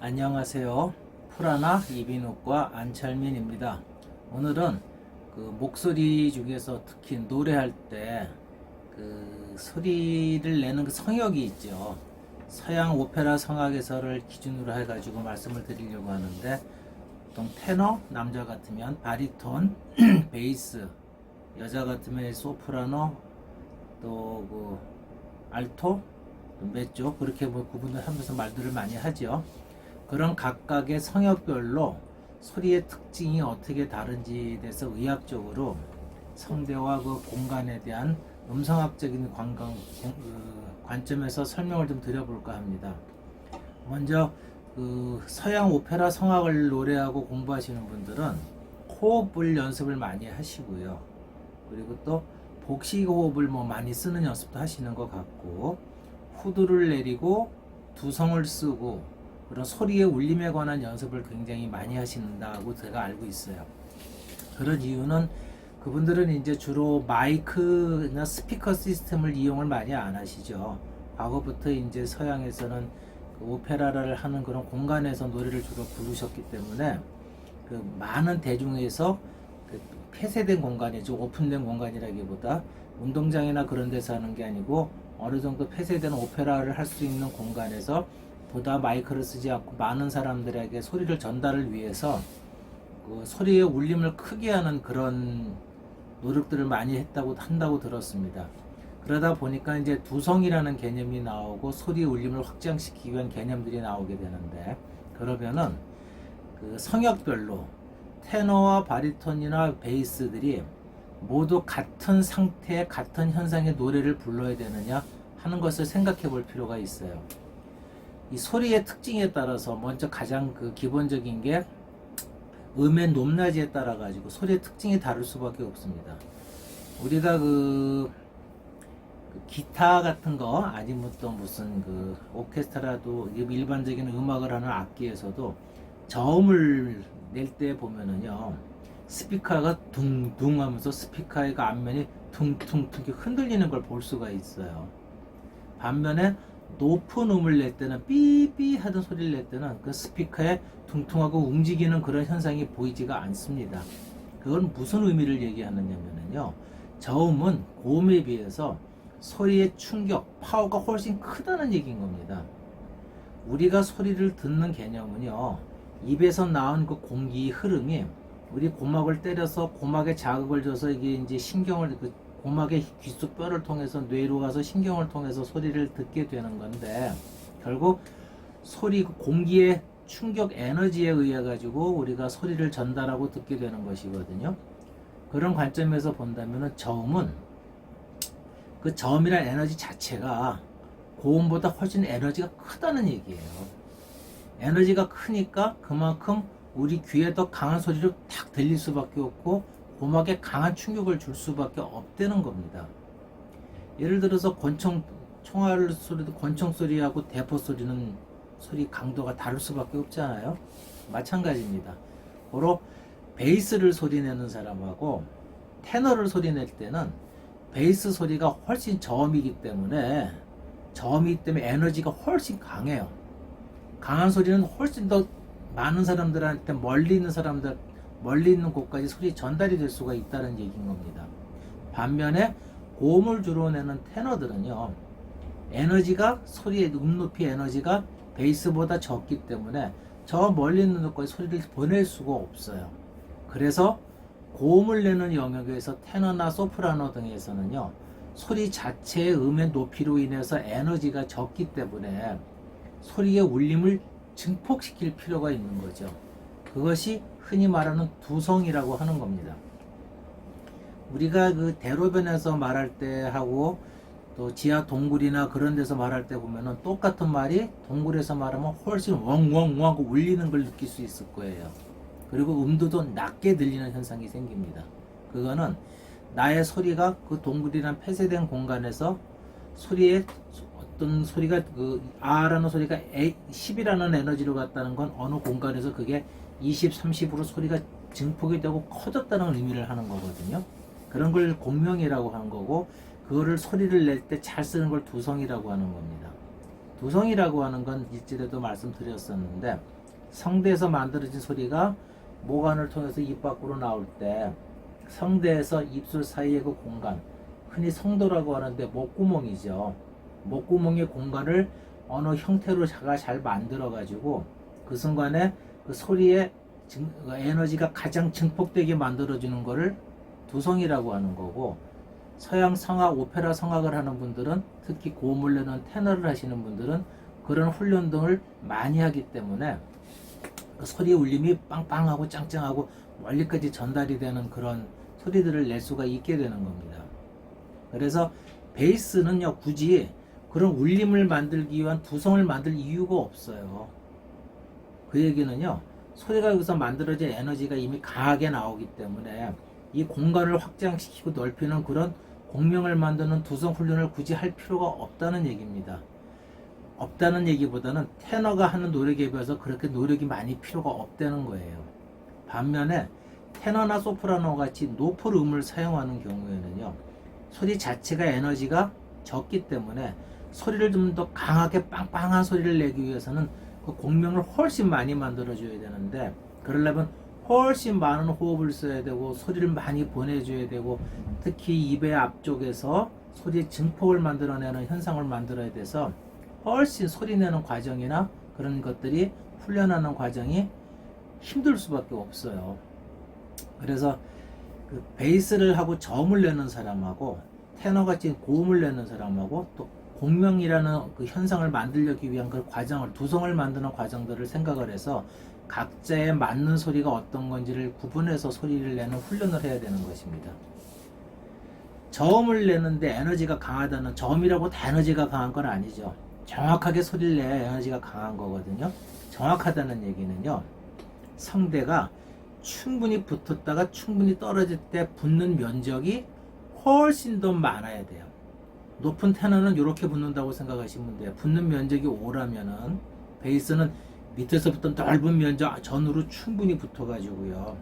안녕하세요. 프라나 이비인후과 안철민입니다. 오늘은 그 목소리 중에서 특히 노래할 때 그 소리를 내는 그 성역이 있죠. 서양 오페라 성악에서를 기준으로 해가지고 말씀을 드리려고 하는데, 보통 테너, 남자 같으면 바리톤, 베이스, 여자 같으면 소프라노, 또 그 알토, 메조, 그렇게 뭐 구분을 하면서 말들을 많이 하죠. 그런 각각의 성역별로 소리의 특징이 어떻게 다른지에 대해서 의학적으로 성대와 그 공간에 대한 음성학적인 관점에서 설명을 좀 드려볼까 합니다. 먼저 그 서양 오페라 성악을 노래하고 공부하시는 분들은 호흡을 연습을 많이 하시고요. 그리고 또 복식 호흡을 뭐 많이 쓰는 연습도 하시는 것 같고, 후두를 내리고 두성을 쓰고 그런 소리의 울림에 관한 연습을 굉장히 많이 하신다고 제가 알고 있어요. 그런 이유는 그분들은 이제 주로 마이크나 스피커 시스템을 이용을 많이 안 하시죠. 과거부터 이제 서양에서는 그 오페라를 하는 그런 공간에서 노래를 주로 부르셨기 때문에 그 많은 대중에서 그 폐쇄된 공간이죠. 오픈된 공간이라기보다 운동장이나 그런 데서 하는 게 아니고 어느 정도 폐쇄된 오페라를 할 수 있는 공간에서 보다 마이크를 쓰지 않고 많은 사람들에게 소리를 전달을 위해서 그 소리의 울림을 크게 하는 그런 노력들을 많이 한다고 들었습니다. 그러다 보니까 이제 두성이라는 개념이 나오고 소리의 울림을 확장시키기 위한 개념들이 나오게 되는데, 그러면은 그 성역별로 테너와 바리톤이나 베이스들이 모두 같은 상태, 같은 현상의 노래를 불러야 되느냐 하는 것을 생각해 볼 필요가 있어요. 이 소리의 특징에 따라서 먼저 가장 그 기본적인 게 음의 높낮이에 따라 가지고 소리의 특징이 다를 수밖에 없습니다. 우리가 그 기타 같은 거 아니면 또 무슨 그 오케스트라도 일반적인 음악을 하는 악기에서도 저음을 낼 때 보면은요, 스피커가 둥둥 하면서 스피커의 그 앞면이 퉁퉁퉁 흔들리는 걸 볼 수가 있어요. 반면에 높은 음을 낼 때는 삐삐 하던 소리를 낼 때는 그 스피커에 퉁퉁하고 움직이는 그런 현상이 보이지가 않습니다. 그건 무슨 의미를 얘기하느냐면요, 저음은 고음에 비해서 소리의 충격, 파워가 훨씬 크다는 얘기인 겁니다. 우리가 소리를 듣는 개념은요, 입에서 나온 그 공기 흐름이 우리 고막을 때려서 고막에 자극을 줘서 이게 이제 신경을 그 고막의 귓속 뼈를 통해서 뇌로 가서 신경을 통해서 소리를 듣게 되는 건데, 결국 소리 그 공기의 충격 에너지에 의해 가지고 우리가 소리를 전달하고 듣게 되는 것이거든요. 그런 관점에서 본다면은 저음은 그 저음이라는 에너지 자체가 고음보다 훨씬 에너지가 크다는 얘기예요. 에너지가 크니까 그만큼 우리 귀에 더 강한 소리로 탁 들릴 수밖에 없고 고막에 강한 충격을 줄 수밖에 없다는 겁니다. 예를 들어서 총알 소리도 권총 소리하고 대포 소리는 소리 강도가 다를 수밖에 없잖아요. 마찬가지입니다. 바로 베이스를 소리내는 사람하고 테너를 소리낼 때는 베이스 소리가 훨씬 저음이기 때문에 에너지가 훨씬 강해요. 강한 소리는 훨씬 더 많은 사람들한테 멀리 있는 곳까지 소리 전달이 될 수가 있다는 얘기인 겁니다. 반면에 고음을 주로 내는 테너들은요, 에너지가 소리의 높이 에너지가 베이스보다 적기 때문에 저 멀리 있는 곳까지 소리를 보낼 수가 없어요. 그래서 고음을 내는 영역에서 테너나 소프라노 등에서는요, 소리 자체의 음의 높이로 인해서 에너지가 적기 때문에 소리의 울림을 증폭시킬 필요가 있는 거죠. 그것이 흔히 말하는 두성이라고 하는 겁니다. 우리가 그 대로변에서 말할 때 하고 또 지하 동굴이나 그런 데서 말할 때 보면은 똑같은 말이 동굴에서 말하면 훨씬 웡웡웡 하고 울리는 걸 느낄 수 있을 거예요. 그리고 음도도 낮게 들리는 현상이 생깁니다. 그거는 나의 소리가 그 동굴이란 폐쇄된 공간에서 소리의 어떤 소리가 그 아라는 소리가 10이라는 에너지로 갔다는 건 어느 공간에서 그게 20, 30으로 소리가 증폭이 되고 커졌다는 의미를 하는 거거든요. 그런 걸 공명이라고 하는 거고, 그거를 소리를 낼 때 잘 쓰는 걸 두성이라고 하는 겁니다. 두성이라고 하는 건 일전에도 말씀드렸었는데, 성대에서 만들어진 소리가 목안을 통해서 입 밖으로 나올 때 성대에서 입술 사이의 그 공간, 흔히 성도라고 하는데 목구멍이죠. 목구멍의 공간을 어느 형태로 자가 잘 만들어 가지고 그 순간에 그 소리의 에너지가 가장 증폭되게 만들어주는 거를 두성이라고 하는 거고, 서양 성악, 오페라 성악을 하는 분들은, 특히 고음을 내는 테너를 하시는 분들은 그런 훈련 등을 많이 하기 때문에 그 소리의 울림이 빵빵하고 짱짱하고 멀리까지 전달이 되는 그런 소리들을 낼 수가 있게 되는 겁니다. 그래서 베이스는요, 굳이 그런 울림을 만들기 위한 두성을 만들 이유가 없어요. 그 얘기는요, 소리가 여기서 만들어진 에너지가 이미 강하게 나오기 때문에 이 공간을 확장시키고 넓히는 그런 공명을 만드는 두성 훈련을 굳이 할 필요가 없다는 얘기입니다. 없다는 얘기보다는 테너가 하는 노력에 비해서 그렇게 노력이 많이 필요가 없다는 거예요. 반면에 테너나 소프라노 같이 높은 음을 사용하는 경우에는요, 소리 자체가 에너지가 적기 때문에 소리를 좀 더 강하게 빵빵한 소리를 내기 위해서는 그 공명을 훨씬 많이 만들어줘야 되는데, 그러려면 훨씬 많은 호흡을 써야 되고 소리를 많이 보내줘야 되고, 특히 입의 앞쪽에서 소리의 증폭을 만들어내는 현상을 만들어야 돼서 훨씬 소리 내는 과정이나 그런 것들이 훈련하는 과정이 힘들 수밖에 없어요. 그래서 그 베이스를 하고 저음을 내는 사람하고 테너같이 고음을 내는 사람하고 또 공명이라는 그 현상을 만들기 위한 그 과정을, 두성을 만드는 과정들을 생각을 해서 각자에 맞는 소리가 어떤 건지를 구분해서 소리를 내는 훈련을 해야 되는 것입니다. 저음을 내는데 에너지가 강하다는, 저음이라고 다 에너지가 강한 건 아니죠. 정확하게 소리를 내야 에너지가 강한 거거든요. 정확하다는 얘기는요, 성대가 충분히 붙었다가 충분히 떨어질 때 붙는 면적이 훨씬 더 많아야 돼요. 높은 테너는 이렇게 붙는다고 생각하시면 돼요. 붙는 면적이 5라면은 베이스는 밑에서부터 넓은 면적 전후로 충분히 붙어가지고요,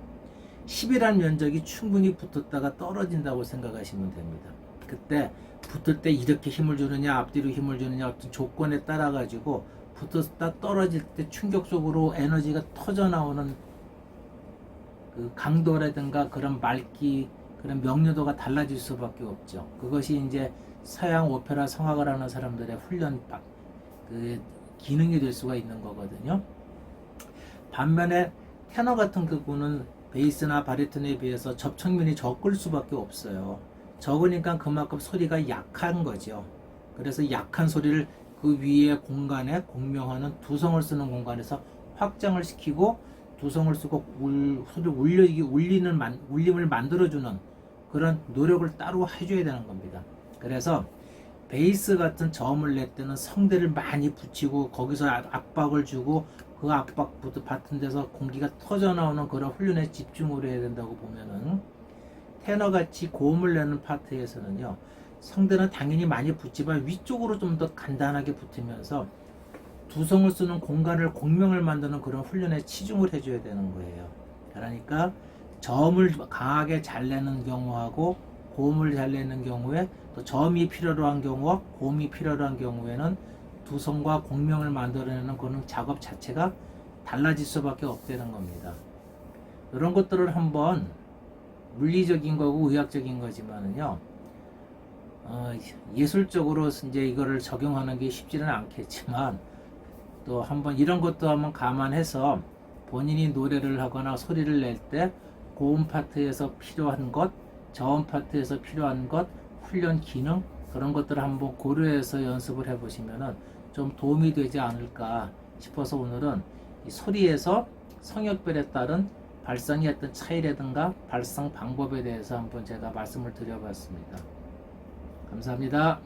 10이라는 면적이 충분히 붙었다가 떨어진다고 생각하시면 됩니다. 그때 붙을 때 이렇게 힘을 주느냐 앞뒤로 힘을 주느냐 어떤 조건에 따라 가지고 붙었다 떨어질 때 충격적으로 에너지가 터져 나오는 그 강도라든가 그런 맑기, 그런 명료도가 달라질 수밖에 없죠. 그것이 이제 서양 오페라 성악을 하는 사람들의 훈련 그 기능이 될 수가 있는 거거든요. 반면에 테너 같은 경우는 베이스나 바리톤에 비해서 접촉면이 적을 수밖에 없어요. 적으니까 그만큼 소리가 약한 거죠. 그래서 약한 소리를 그 위에 공간에 공명하는 두성을 쓰는 공간에서 확장을 시키고 두성을 쓰고 소리를 울림을 만들어주는 그런 노력을 따로 해줘야 되는 겁니다. 그래서 베이스 같은 저음을 낼 때는 성대를 많이 붙이고 거기서 압박을 주고 그 압박 받은 데서 공기가 터져 나오는 그런 훈련에 집중을 해야 된다고 보면은, 테너같이 고음을 내는 파트에서는요, 성대는 당연히 많이 붙지만 위쪽으로 좀 더 간단하게 붙으면서 두성을 쓰는 공간을, 공명을 만드는 그런 훈련에 치중을 해줘야 되는 거예요. 그러니까 저음을 강하게 잘 내는 경우하고 고음을 잘 내는 경우에, 또 저음이 필요로 한 경우와 고음이 필요로 한 경우에는 두성과 공명을 만들어내는 그런 작업 자체가 달라질 수밖에 없다는 겁니다. 이런 것들을 한번, 물리적인 거고 의학적인 거지만은요, 예술적으로 이제 이거를 적용하는 게 쉽지는 않겠지만, 또 한번 이런 것도 한번 감안해서 본인이 노래를 하거나 소리를 낼 때 고음 파트에서 필요한 것, 저음 파트에서 필요한 것, 훈련 기능, 그런 것들을 한번 고려해서 연습을 해보시면은 좀 도움이 되지 않을까 싶어서 오늘은 이 소리에서 성역별에 따른 발성의 어떤 차이라든가 발성 방법에 대해서 한번 제가 말씀을 드려봤습니다. 감사합니다.